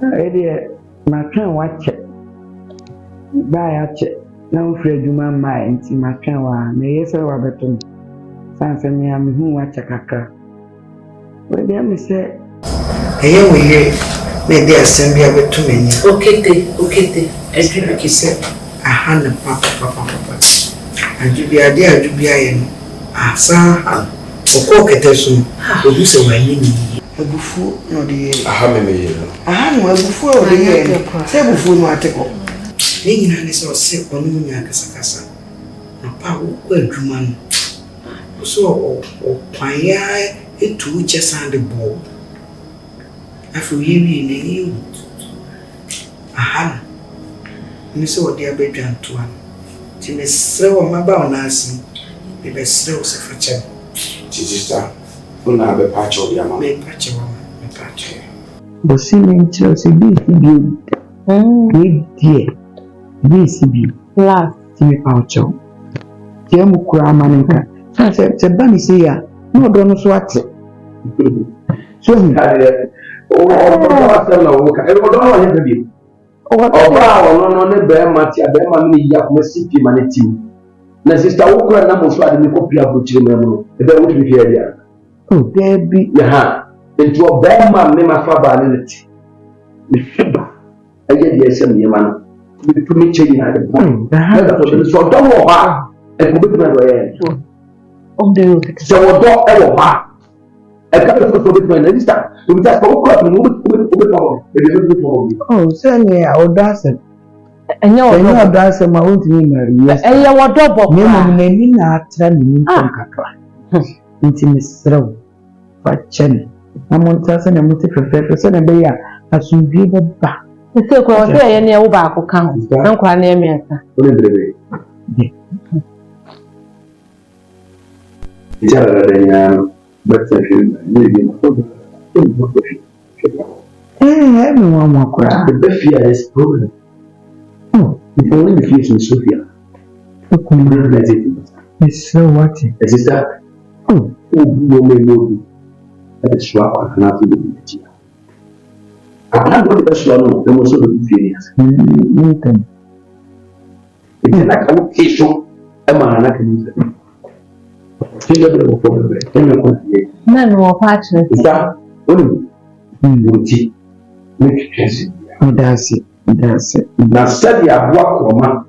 Idea, my can watch it. Buy a check. No afraid you my mind in my can one. Yes, I will better. Sansa me, I'm who watch a caca. Well, there me say, here we hear. Maybe I send me a bit too many. Okay, as you like, said, a hand of papa. And you be a dear, you be a son. For cook at us, who say, my name. A buffo, no, dear. I have no before the year. Say before no article. Being an is or sick on Casacasa. No power, well, Druman. So, Paya, it too just on the ball. I feel you. Aha. Miss what dear bedroom to one. She may slow my bow nursing. The best slow secretary. Sister, who have a patch of your mamma, patch of my patch. The ceiling Chelsea BCB. Great dear. BCB. Last year out. Jamukura Manica. Sunset, a bunny say, no, don't swat it. So, oh, I don't know. Oh, no, no, bear match, a bear mammy, yak, Mississippi, manity. Na sister, who could not most of the copy of which you remember, the bear would be here. Oh, there be the hand into a bear man, my father, and it. The fever. I get yes, and your man. We put me changing at the point. The hand of the so don't walk back and put my way. On the road, so a dog ever back. I can't put my next time. We just go up and move it. Oh, send me our dancing. And you're dancing my own name. Yes, and you're double. Name not turning from Kakra. Intimate throw. But Chen, I'm on Tassan and Mutiffer, and they are as you give a back. The circle of any old back will come. Don't cry near me. Everyone will cry. The best fear is problem. Oh, if only the fear is Sophia. It's so what? Is that? Oh, no, maybe. That is why I cannot do it. I can't go to the swallow, the most of the feelings. It's like a location, a man I can use it. None more partners. Is that only beauty? Make it. That's it. Now, study a walk or man.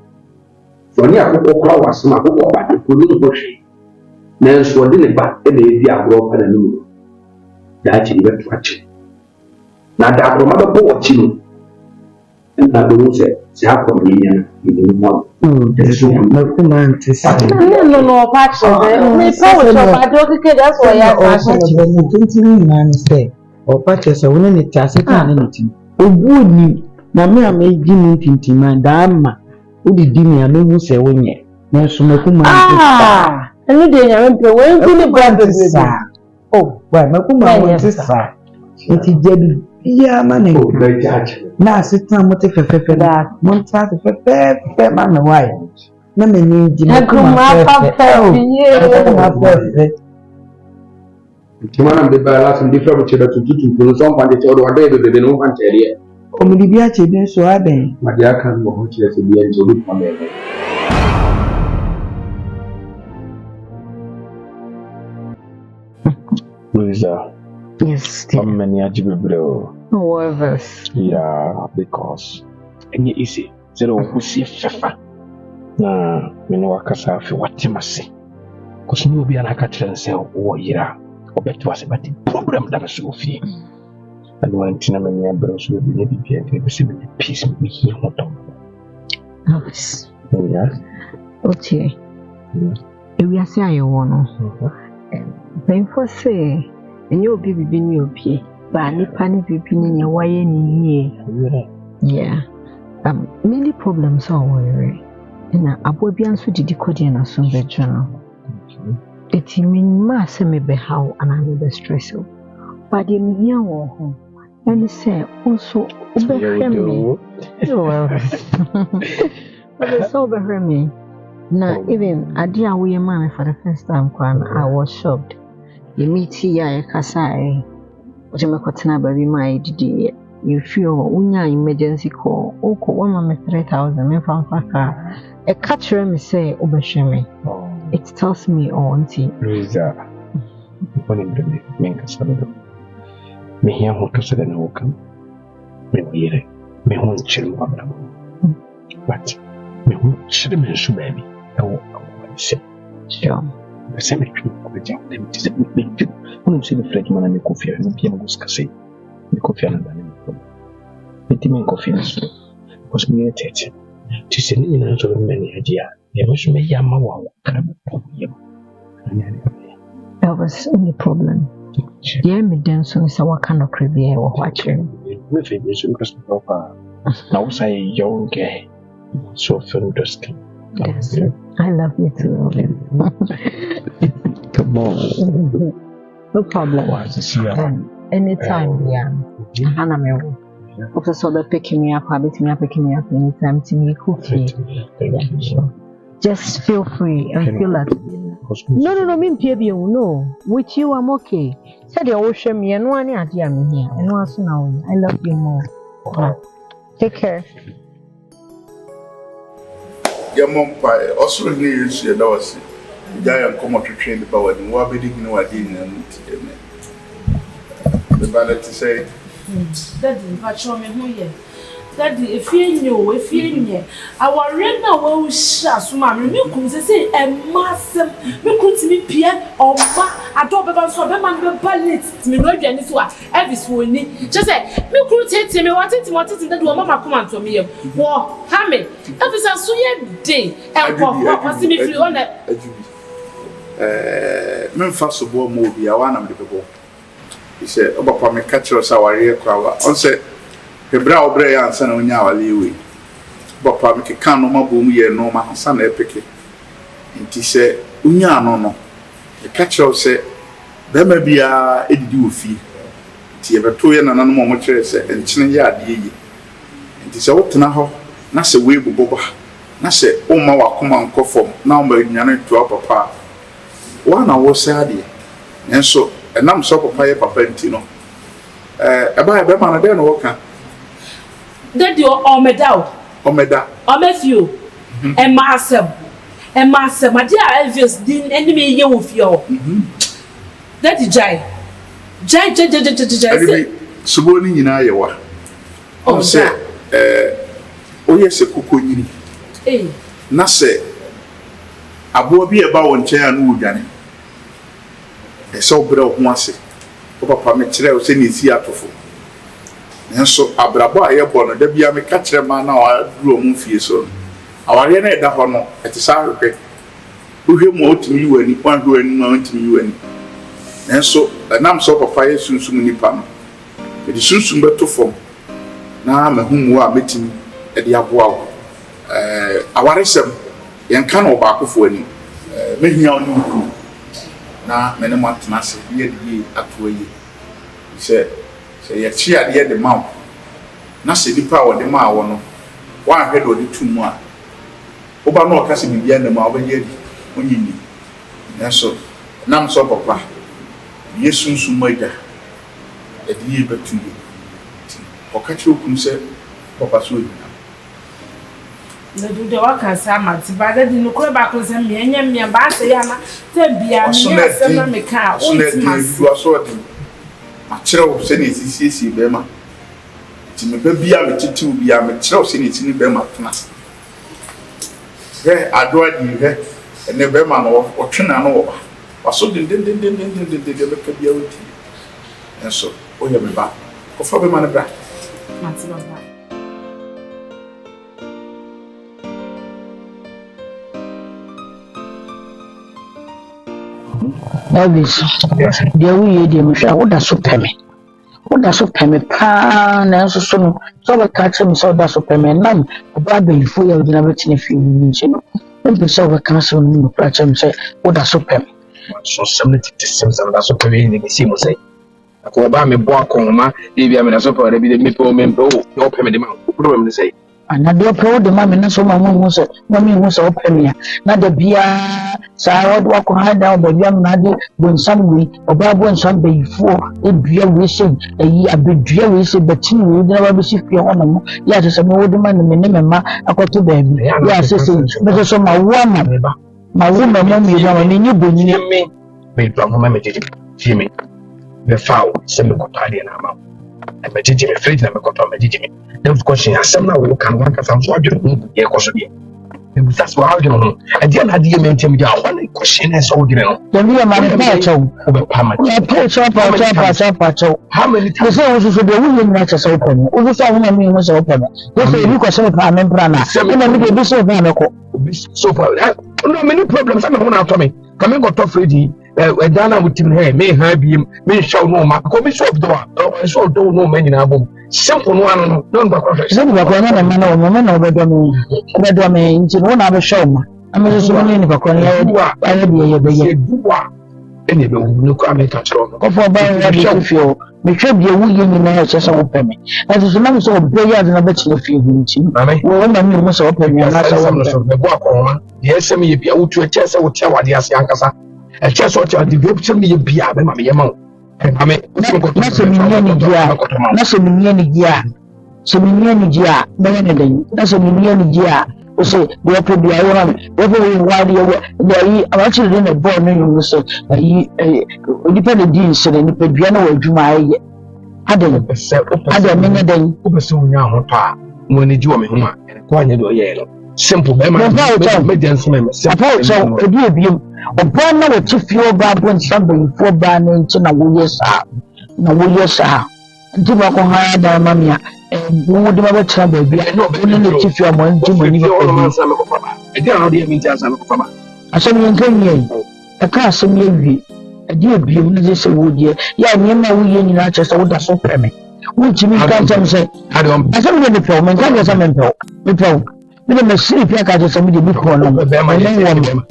For near Cocoa was my Cocoa, but it couldn't push. Nan's for dinner, but a baby I broke and a new. That you were watching. Now, that from other watching. And I will say, Jacob, you know, there's no command to say. No, patch. That's why I say, or patches are winning it as a anything. Oh, good me. Now, me, I may give me tinty, my dama. Who did me? I know who say when ye. No, so no command. Ah, and you didn't when you brother. Oh, well, my command is sad. It is dead. Yeah, man. Now, sit down with that. Montas, fair man, why? No, me need you. I come up perfect. The balance and different to do someone that all day to the no one area. Only be a children so are they. My dear can go to the end to look for me. Luisa. Yes, dear. How many are However, yeah, because any easy. Zero who see fefa. Na, me no wakasa fi watimasi. Because you be an acatran cell or year. Or better was about the problem that was so few. And one tina many bros will be maybe and possibly peace me here. Yes. Yes. Okay. We are saying, I want to. Then for say, and you'll be in your pay. But I panic in your way in yeah. Many problems are worry. And I will be answered to decode and assume the journal. It mean mass may be how and I will be stressful. But the media war home and say also over me. But it's over me. Now, even a dear way man for the first time, I was shocked. You meet here, Kasai. What am I cutting up every my idea? you feel unya emergency call, oko one mama 3,000, me from Faka. A catcher me say, Obashemi. It tells me, oh, auntie. LUISA, when I'm ready, make a salad. Me here, who to say, no, come. Me hear me won't chill, but me won't chill, me should baby. Oh, I say, sure. The cemetery of the job, them is a big deal. When you see the Frenchman and the coffee, and the piano was cassé, the coffee and the team coffee was me a tete. To send in a sort of many idea, there was me Yamawa. That was only problem. Yeah, me dance on our kind of cribby or watching. With it, you because now say young gay, so fantastic. Yes, I love you too, Robin. Come on. No problem. Anytime, yeah. Hannah Mel. Also, so they're picking me up, picking me up anytime to me cookie. Yeah, sure. Just feel free and feel like. No, me no. With you, I'm okay. Said the ocean me and one idea I'm here. And once now, I love you more. Take care. Your mom pie also needs your doors. Giant come up to train the power and what bidding no idea. The ballet to say, Daddy, but show me who ye. Daddy, if you knew, our ring now will shut, mammy, you could say a massive, you could see me Pierre or I don't about so man ballet, me no Janice what every swooning. Just say, me could take me what it wanted to do a mamma come to me. War, Hammy, every so ye day, and what see me free on that. Men first of all, movie, I want to be. He said, "About me catch us our ear crowd." On said, "The brow bray and son on your leeway." But Pammy can't no more boom ye no my son epic. And he said, "Unya no. The catcher said, there may be a do fee. Tea ever 2 years and no more much and chin yard ye. And he said, what now? That's a way boba. Na say, oh, my come and cough now, my yana to our papa. One hour sad, and so. And I'm so papa Tino. About a man, I don't know. Daddy or Omeda, Ometheu, and Master, my dear Elvis didn't enemy you with your Daddy Jai. Suboni in Iowa. Oh, say, oh, yes, a cuckoo. Eh, Nasse, a boy be about one chair and wood. So bro once papa me kire o se ni si atofo nso abrabo aye bo no da bia me ka kire ma na wa duro mu fie so aware na eda ho no etisa hwehwe uhwemu otimi yiwani kwanhwani ma otimi yiwani nso nam so papa ye sunsum nipa no e di sunsum beto fom na mahumu a metimi e di aboa wo aware sem yen ka no ba akofo ani mehia onu na mene matnase ye de atoye se ye chi ade de mawo na se dipa wo de ma wo no wa hwe do de tumu a oba no ka se bibia na ma obeye di onyini nso nam so papa yesu nsumaga e de ye betuye o ka chi okun se papa so onyina na do de waka sama ti ba de no kro ba ko se me enya me ba se ya na te bia me se na me ka o ti mas so de ma kire wo se ne sisi be ma ti me ba bia me titi wo bia me kire wo se ne tini be ma tona he adoa di he ene be ma no o twena no wo ba waso den be ka bia wo ti enso o ye me ba ko fa be ma ne bra ma ti ba ba. Elvis, dear we dear Michelle, what does so payment? What does so payment? Pan and so we catch him so that's so payment. None, a Bible for you, never seen a few minutes, you know. When we saw a council, you catch him say, what does so payment? So 70 that's so payment in the same say. I go about me, walk on my, if you have a super, maybe the people member, no payment amount. Problem to say. another pro the mammy, not so my mom was open. Not the beer, so I would walk hard down the young lady when some way, or Bob when some day before it be a wishing a year, a big dear wishing, but you will never receive your honor. Yes, it's a more demand than minimum. I got to baby. Yes, but so my woman, you know, I mean, you bring me. Wait, Mamma, Jimmy, the foul, semi-cotadi and amount. And my Jimmy, afraid never got on my Jimmy. Those questions are somehow can work as I'm so I don't hear question. That's why you know. And then I didn't mention me. I want to question as all you know. The real man, over how many times? Also, the woman matches open. Also, I mean, was open. They say you can say, I'm a brana. So far, no many problems. I'm not to me. Coming got off ready. Dana with him here, may have him, may show no mark. Come shop door. I saw don't know many album. Simple one, don't go. Some of the man or woman over the domain, into one other show. I'm just running if I can anyway, no comment at all. Go for a show. Me trip your woman in the house as open me. As a man so prayer and a bit of you. Woman must open your house. Yes, me be out to a chest. I would tell what the Asiancasa. A chest or the group to me be a mamma. I mean, not so many year. So many year, Benedict, that's a million year. We say, we are probably every while you are actually in a born in so independent deans and the piano or Juma. Other minute soon now, when you do me, quite a yellow. Simple, so a dear view. Upon now, to feel bad when somebody for banning to no years are. No years are. Do not go higher than Mamma. And who would never trouble be I know, but if you are one too many. I don't mean just I saw me in a car, some lady. A dear view, this would ye. Yeah, near my wee in Natchez, all that so permit. Which you can't say, I don't. I don't really film, and that some info. With a sleep like I just somebody before. My name.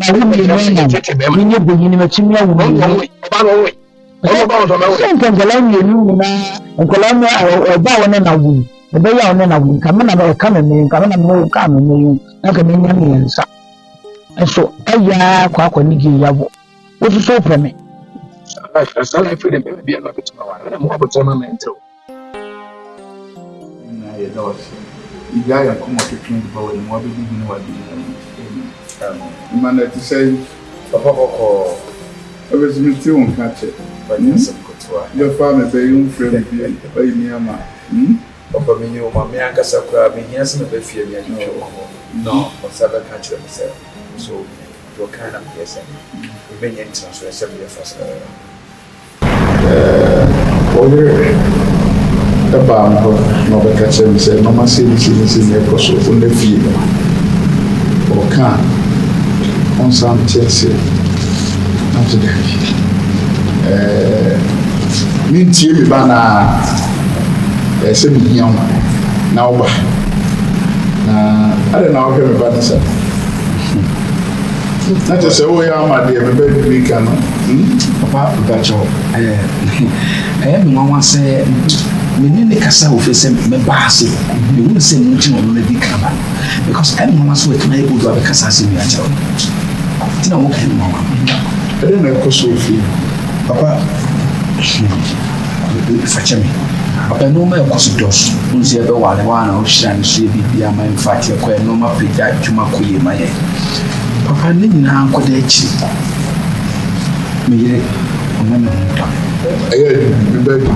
I wouldn't be when you're beginning to me. Sometimes allow you and Columbia or Bowen and a woo. The bay on and a woo. Come on, about coming, come on, more coming, like a million. And so, quack when you give you. What is so for me? I saw I feel it be a lot of more about some mental. You guys are coming to train the boy and what we didn't know what man to say, Papa, I was meeting on catch it. Your father, they own friend, by near my. Papa, me, your mamma, and Casabra, being yes, never fear me. No, or seven catch themselves. So, you're kind of yes, we've been in transfer 7 years first. The bank, no, the catcher said, no, my city is in the course of the field. Or can. On some Chelsea, not today. Mean Jimmy Banner, a 7 young now. I don't know how about this. Not to say, oh, yeah, my dear, baby, we can. Papa, that's all. I have no one say, Menini Casa will face me, Bassi. You wouldn't say nothing on the big camera because everyone was with my good other Casas in your child. No, okay, Mamma. I don't know what so feel. Papa, fetch me. I know my costos. Who's the other one of Shan, she be a man fight your queer no more pretty to my queen, my head. Papa, Nina, Uncle Dechi. Me, I heard baby.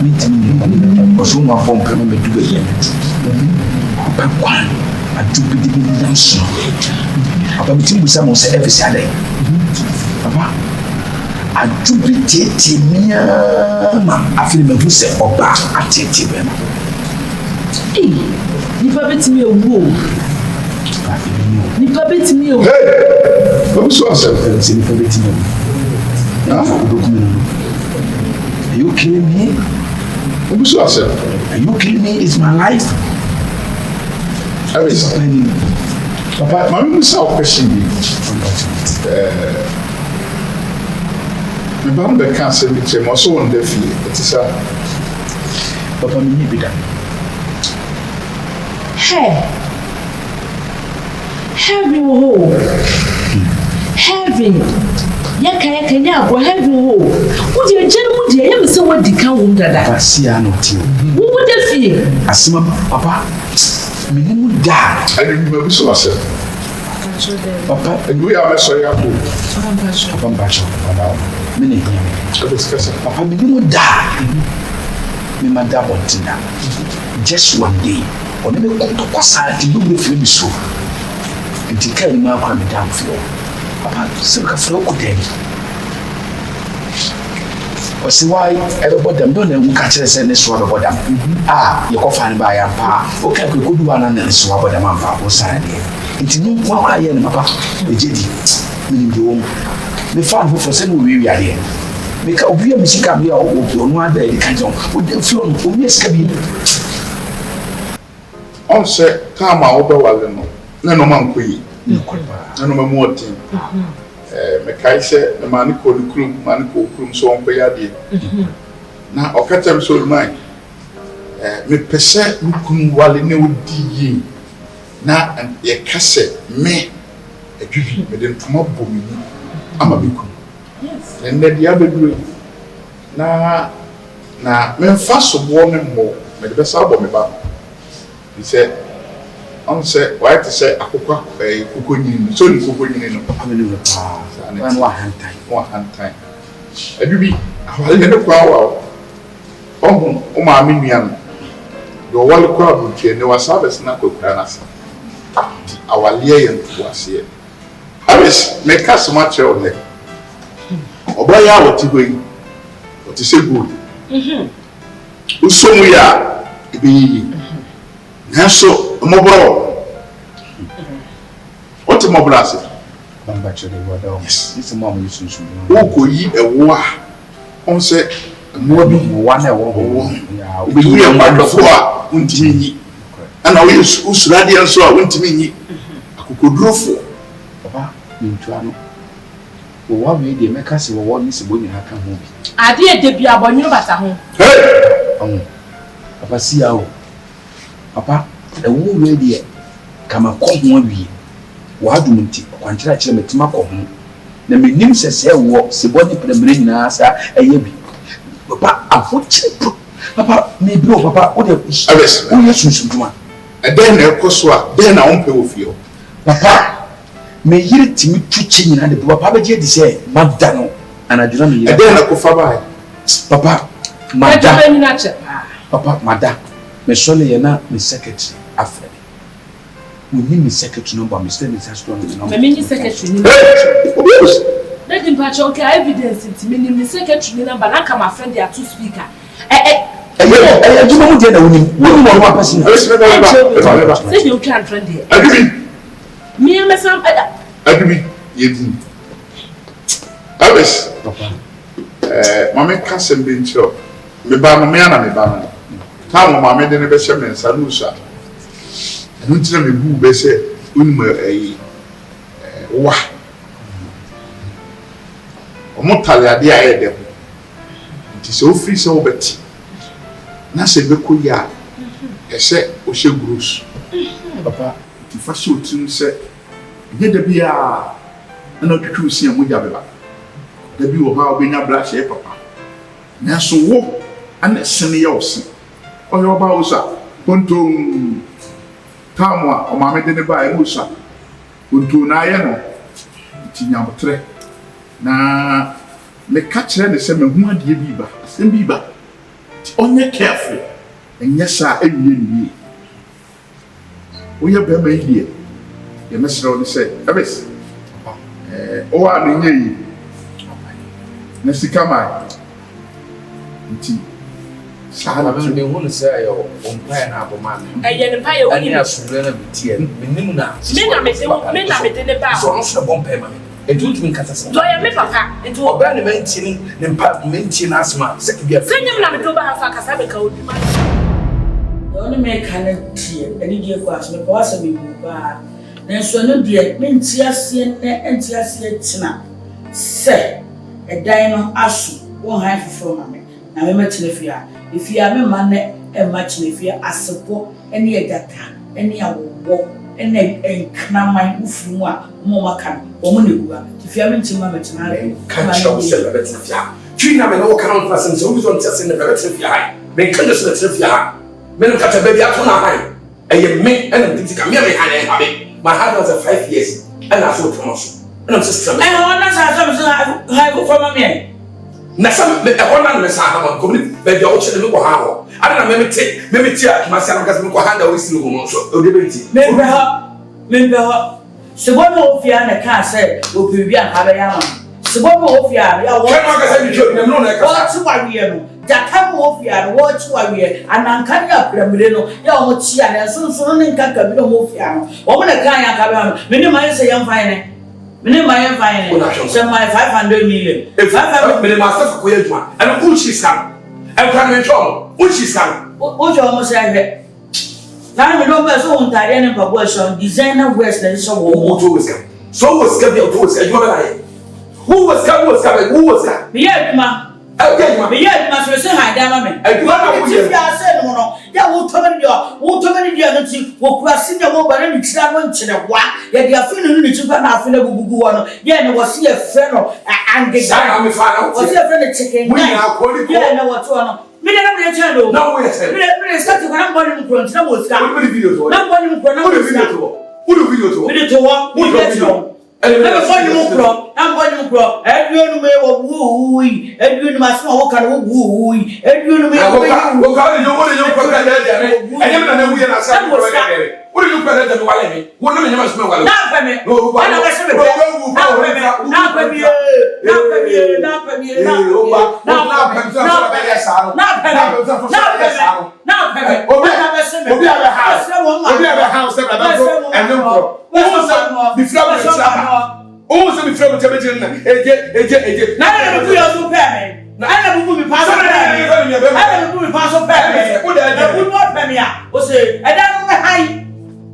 Meet me, or soon my phone can be to it. Papa, I do be the dancer. I'm team with someone say every Saturday. Papa, I do be taking me. I feel me who say Oba at Tibem. You permit me a woo. You permit me a hey! What's yourself? You permit me. Are you killing me? What's yourself? Are you killing me? It's my life. Everything. Papa, my mum saw question me. My mum can't say me. I'm also on the field. It is a Papa, me be done. Hey. Heaven ho. Heaven. Yaka nya go heaven ho. Wo de agye mu de ya me se wadi kan wo dada. Asia no ti. Wo de fie. Asima papa. Minimu da. Ani mi be so ase. Papa, you are sorry abu. Papa mbacho. Papa. Mini hiya. Discuss. Papa minimu da. Me mada bontina. Just one day. Oni be ko to kwasa ti do be feel so. Nti kai ma kwa me down floor. Papa, se ka floor ko dem. Osi why everybody dem don na ka kire se ne so everybody. Ah, ye ko fa ne ba ya pa. O ka ko du ana na so everybody man pa o sa ne. Nti ni kwa aye ne papa. E jedi. Me ndi wo. Me fa ho for se no wi wi ade. Me ka obi a musika bi a o no ada e ka jon. O de floor no o mi sika bi. On se kama obe wale no. Na no man koyi. Na no mamu otin. Me kai se na mani ko krum so on koyi ade. Na okatem so man. Me pese nukun wale ne odi yi. Na ye kase me adwibi me de ntoma bomi ama beku. Yes. Enne dia bedure. Na me fa so bo me mo me de be sa bo me ba. He said, on said, why to say Akuka, a cooking, so you cooking in one hand time. A baby, I will never go out. Oh, my minion. Your wall crowd would change our service, not cook us. Our lion was here. I wish make us so much of them. Or by our to going, what is so good. So we are be. Nanso mobro what mobro ase bamba chere wada this mom you sunsun wo koyi ewo a on se mo bi wa na ewo ya obi wi amadofo a untimi nyi ana wo usurade nso a untimi nyi akokodurofo papa ntua no wo wa we de meka se wo ni se boni aka ho bi ade e de bia abonwuru bata ho hey papa sia o papa ewu we de kama ko ho awie wa adum nti kwankyera kire metima ko ho na menim sese wo se boni premre nyina sa eye bi papa afoche papa me bi o papa o de o ye sunsunjuma e den na ekoso a den na won pe ofio papa me yiri timi tuchi nyina de papa be je di se madda no anaduna me yiri e den na ko fa ba papa madda papa madda me sole ye na me secretary afre we need me secretary number me stay me secretary number me secretary number let him patch okay evidence it me secretary number na come my friend there two speaker juma mu de na woni mo ma person say you can friend there agree me am some agree yedi abes papa mama ka sembe ncho me ba me ana me ba na ta mo mama de ne be hye me nsa lusa enu ntira me bu be se unmu wa o mo tale ade a e de nti se o free se o beti na se be ko ya e se o hye grus papa ti fa so tin se ye de bia na twetwu si amoja beba da bi wo ha obenya brush e papa na so wo ana sene ya osi oyo ba usa ponton tamwa o mama de ne ba e usa ponton na ye no tinyabotre na me ka kire ne se me hu ade bi ba asem bi ba onye careful enye sa ewie ni oye be ma yi ye mesro ni se abes o wa ni nyi na sikama nti Sana be won say yo on plan na aboma me ye ne pa ye woni ani asure na bitie menim na me na me de ne ba so no so bon pay ma me etutumi nkata sa do ye me papa enti oba ne mentini ne mpa mentini asma sekibia senyem na me do ba ha fa kasa be ka odi ma oni me kana tie ani die kwa so me kwa so be bu ba na so no die menti ase ne enti ase tina se edan no aso wo han foforo ma me na me matine fia ifia me ma ne much if you are support any data, any award, any cramming ufuma, Momakan, Omunua. If you haven't seen my veterinary, can't show celebrities. China may no count persons who don't just in the relative yard. Make conditions of yard. Men catch a baby at one high. And you make anything to come here and have it. My heart was 5 years, and I saw promotion. And I'm just saying, I want to have from a man. Nasam, a woman, Miss Hammer, but the ocean look how. I don't know, maybe tear myself because we hand away still so. Remember, so one of you and a car said, will be a Havayama. So one of you are Jatam of ya watch why we and uncanny up Ramino, Yamotia, and soon in Kakabino Mofiano. Woman a Kaya Cabam, minimize a young fine. Minimize fine, some my 500 million. If 500 million master for Quiltman, and who she's come. And Prime Trouble, who she's come. What you almost said it. Now we know my own Tarian proportion, designer Western, so was Cabio to us, who was coming, who was that? Yeah, ma. Okay, yeah, must say hi, damn. I do not say no. Yeah, we'll tell you, we'll cross in the mobile and it's not one to the what. Yeah, they are feeling it to go out in the Google. Yeah, was he a friend and the guy was a friend of chicken. We are calling you. I know what's on. Me never channel. No, we're starting when I'm going to go to the video. Not one you go to video to what? We get you. I'm going to grow. Everyone may woo, everyone must walk and woo, everyone may walk. What do you better than Wally? What do you must know? Not for me. No,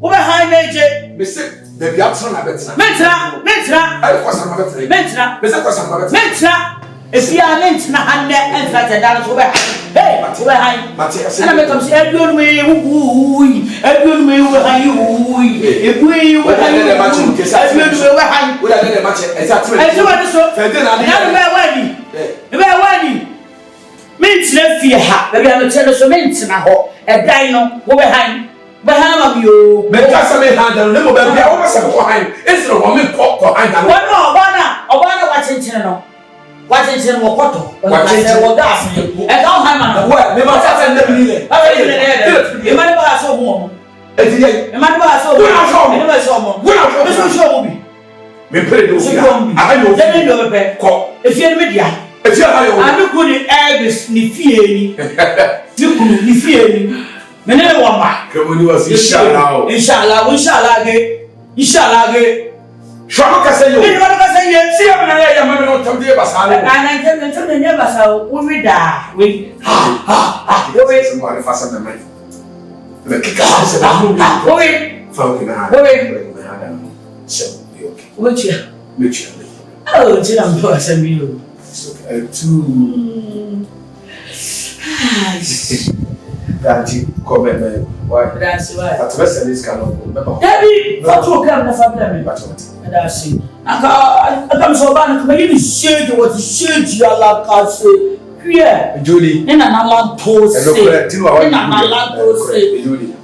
Over high nature, Mr. The Biatson, Mentra, I was a Mentra, if you are Mentra, and that's a dance over. Hey, over high, Matthias, and I come say, everyone may woo, everyone may woo, if we were high, Mints left here, maybe I'm a tennis of mints in a hole, a dino, over high. But how of you? But that's a man handle, little baby. I was behind. It's a woman pop behind. One watching channel. Watching channel, what? Watching gas. And don't have my word. They must have never needed. You might have so warm. And you might have so warm. Show me. We put it I know. If you're media, if you're I'm not good at eggs, ni fear. You couldn't fear. Mene wama kemuni was inshallah shwako kase yo ni wala kase ye si amna ya mama no tamde basalo ana ntende nya basalo we da we ha we somebody fasa na mai le kika se na we fa na we so okay which oh jira mbo asemi yo that you come why? That's why. At the best, this kind of Debbie, what you come to family? That's it. I come so bad. Maybe shade what shade you are like say. Yeah, Julie. In an alarm post. In an alarm post.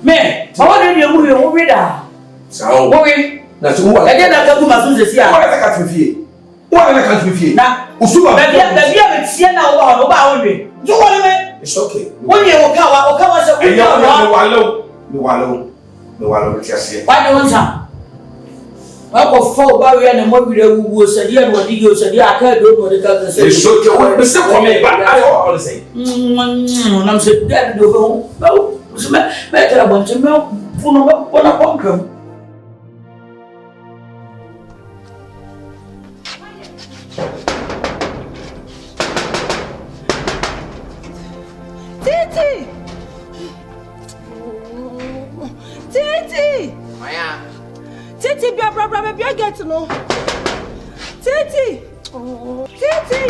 Me, how did you move over there? So, that's who I get. I come to my son. Say, what I can't feel. What I can't feel. Now, Usuba. Baby, I'm seeing now about me. You want me? It's okay. When you Okawa said, we are no just why do you want some? Well, for Barry and what we said, you know what you said, I can't do what it does. It's okay. What is it? But I always say, I'm saying, that do no, better I want to know what I want to. Titi! Titi, be a problem, be a get to know. Titi! Titi!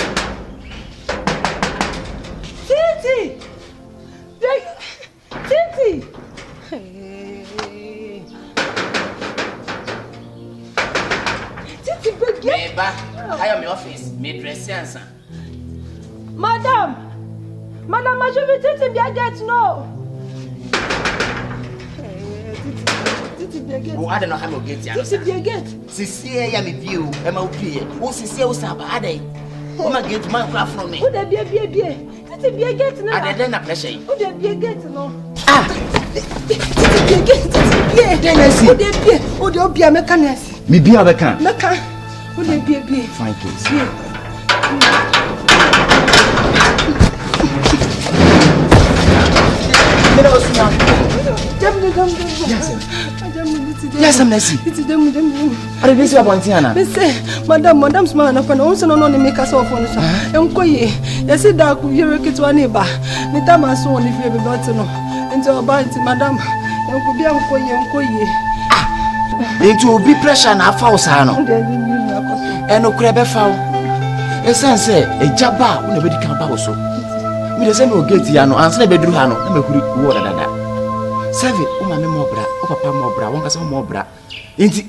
I am your office. Me dress answer. Madam, I should be Titi Biaget, no. Oh, I don't know how to get you. Titi Biaget. Sisi ya me view, MOP. Oh, Sisi Osaba, Ade. Oh, my get my craft from me. Who there be a Titi Biaget, no. I didn't pressure. Who there be a get, no. Ah, Titi Biaget. Who there be? Who there be a mechanic? Me be a can. Mecha. Who there be a fine case. Yes, I'm Nessie. It's them. Are you busy about Tiana? They say, Madam's man, I can also not make us off on the young Koye. Yes, it dark, you're a kid to a neighbor. The time I saw if you have to know. Into a bite, Madam. You could be Uncle Koye. Into be pressure and a false hano. And no crab foul. A sense, a jabba when nobody can bow so. We the same will get Yano, answer bedroom hano, and we could water that. Save it, my mobra, Papa Mobra, one person mobra. Inti.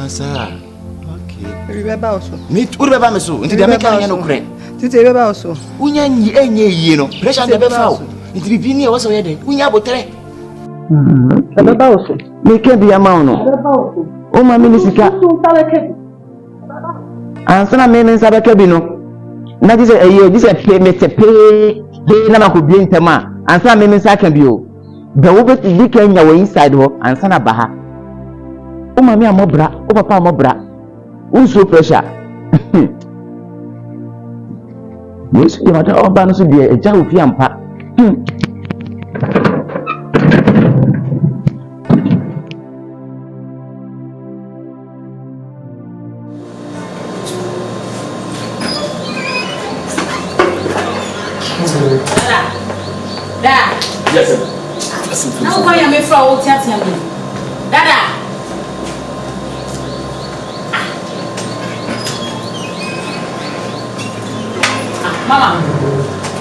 Sir. Okay. Remember also. Meet Ureba so, into the American crane. To tell about so. Unyan ye, no, pressure never foul. Into the Vini was already. Unya botre. About make be a man. Oh, my minister. Answer a man in Sabacabino. That is a year, this is a pay, never could be in Tama. And some men can be you. The over to the can your inside work and Sana Baha. Oh, mammy, Mobra, oh, Papa Mobra. Who's so pressure? Yes, you matter all banners to be a job of Yampa. Yes, sir. Now, why am I from Tatiana? Dada. Mama.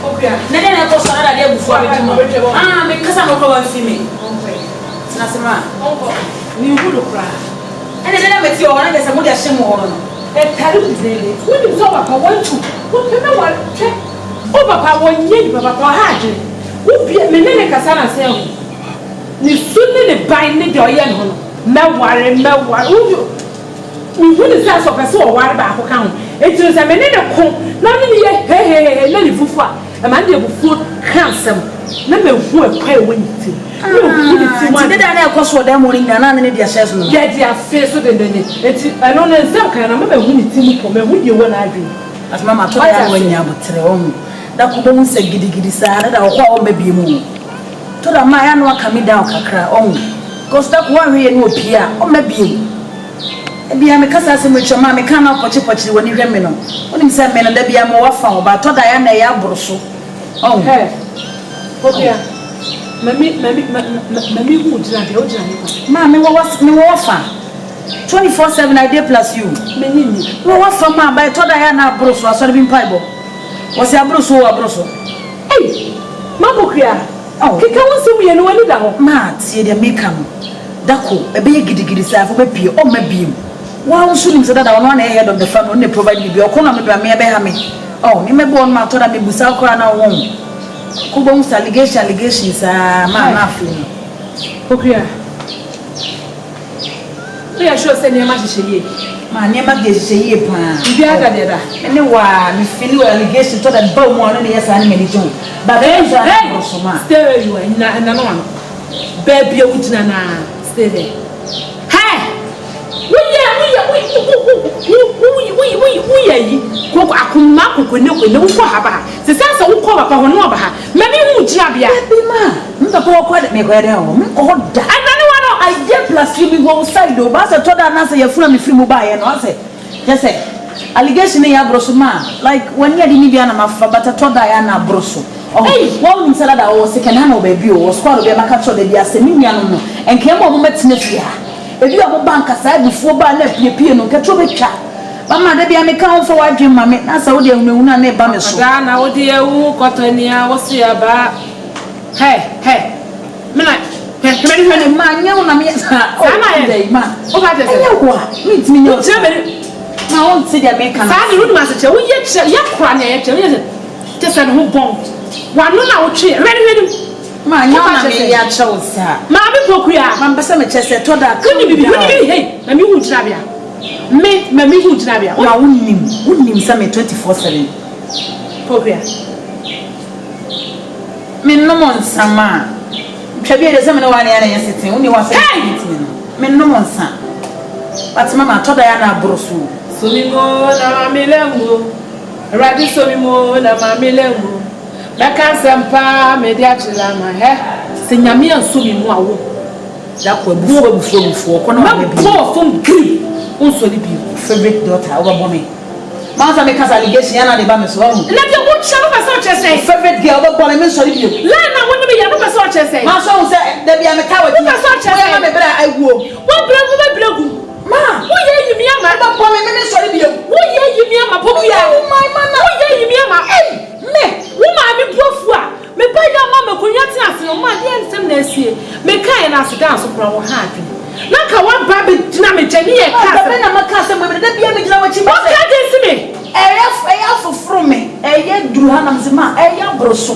Okay. Nene na ko sara dia before me tuma. Me kasa no ko wan fi me. Na sema. Ni hudu kra. Nene me ti o na gese mo dia hye mo no. E tare bizele. Wo ni so papa wantu. Wo peme wa che. O papa wonye papa ha je. Ubie menene kasa na se ho ni sunni ne ban ne de oye no meware uju mi huni sa so pese o ware ba ko kan ho eti se menene ko na ni ye he na ni fufu a e ma de bufu kansem na me hu e kwa e woni ti ti de da na e ko so da mo ri na ne de ahye so no ye de afi so de ne eti eno ne nsem kan na me hu ni ti mu ko me hu de wo na adwi as mama to ya wanya botre o da ko bo nse gidigidi sa da ko o mabie mu to da ma ya no aka mi down kakra o cause da ko wa hwe no opia o mabie e bia me kasa se mo chama me kana pochi woni hwe me no onim se me no da bia mo wa fa o ba to da ya na ya boroso o he opia mami hu jira de o jira ni ma me wo fa 24/7 I dey plus you me ni wo fa ma ba to da ya na boroso aso bi mpaibo wasi abroso eh mabokia kika wonse ye no wani da ho ma tie de meka no dako ebe ye gidigidi sa fo mapie o mabiem wa wonso nim se dada wono na head of the family ne provide me bi okono me do me ebe ha me ni me bo on ma to da me busa ko na won ko bo musa allegation sa ma na afi no okia we are sure say ne ma hihye ma ne ma ge hihye pa bi aga de da ene wa me feel allegation to that bow mo no ne yesa ne me ni jo ba be nza na so ma stay where you are na no one baby wutina na stay there hey we ko akuma ko ne ko haba se sansa wo ko papa ho no ba ha me hu jira bia bi ma mba ko ko me ko ere ho me ko da anani wa no I get plus you be go side o ba se to da na se ye funa me free mu ba ye no se just say allegation ya broso ma like when you dey bia na mafa but to da ya na broso hey one nsala da o se kana no ba bi o squad be maka to da bia se mi nua no enke mo mo metine fia ebi abo banka sa bifuo ba na piepie no ketro betwa mama da bia me kan fo wadwen ma me na sa wo de ehunu na na ba me so da na wo de ewu kotania wo se aba hey mina ma nya wo na me sa na ye ma o ba de se nya kwa mi timi nya Na won't see the American. Sad room as a we yet crying just an whole bomb. One no now ready. Man, you are a child, sir. Mammy Pokuah, I'm beside my chest. I told her, couldn't be hey, Mammy Woodnavia. Me, Mammy Woodnavia. I wouldn't name some 24/7. Pokuah. Me no one, some man. Trabia the same one area sitting, only one thing. Me no one, son. But Mamma told Diana Brosu. Solimo, na Milengo. Radi Solimo, na Milengo. Baka sampa mediatila ma he senyame ansomi mu awo da ko bufo kono ma be bo fom grip unsori bi favorite daughter over mommy manza me kasa allegation yana de ba me so amu na de wo chama ba so chese favorite girl over bonne me sori bi la na woni me ya no ba so chese ma so se de bia me ka wadi ba so chese ya ma me bra aguo wo bregu ma wo ye yimi ama ba bonne me sori bi wo ye yimi ama Pokuah my man wo ye yimi ama me woman me brofu a me pa ya ma konya ti ase no ma de nsem na asie me kai na ase dan so kra wo ha adwe na ka wa ba be dina me jani e ka se na maka se me de bia me dina wachi o ka de si me eya foforo me eya duru ha na mse ma eya broso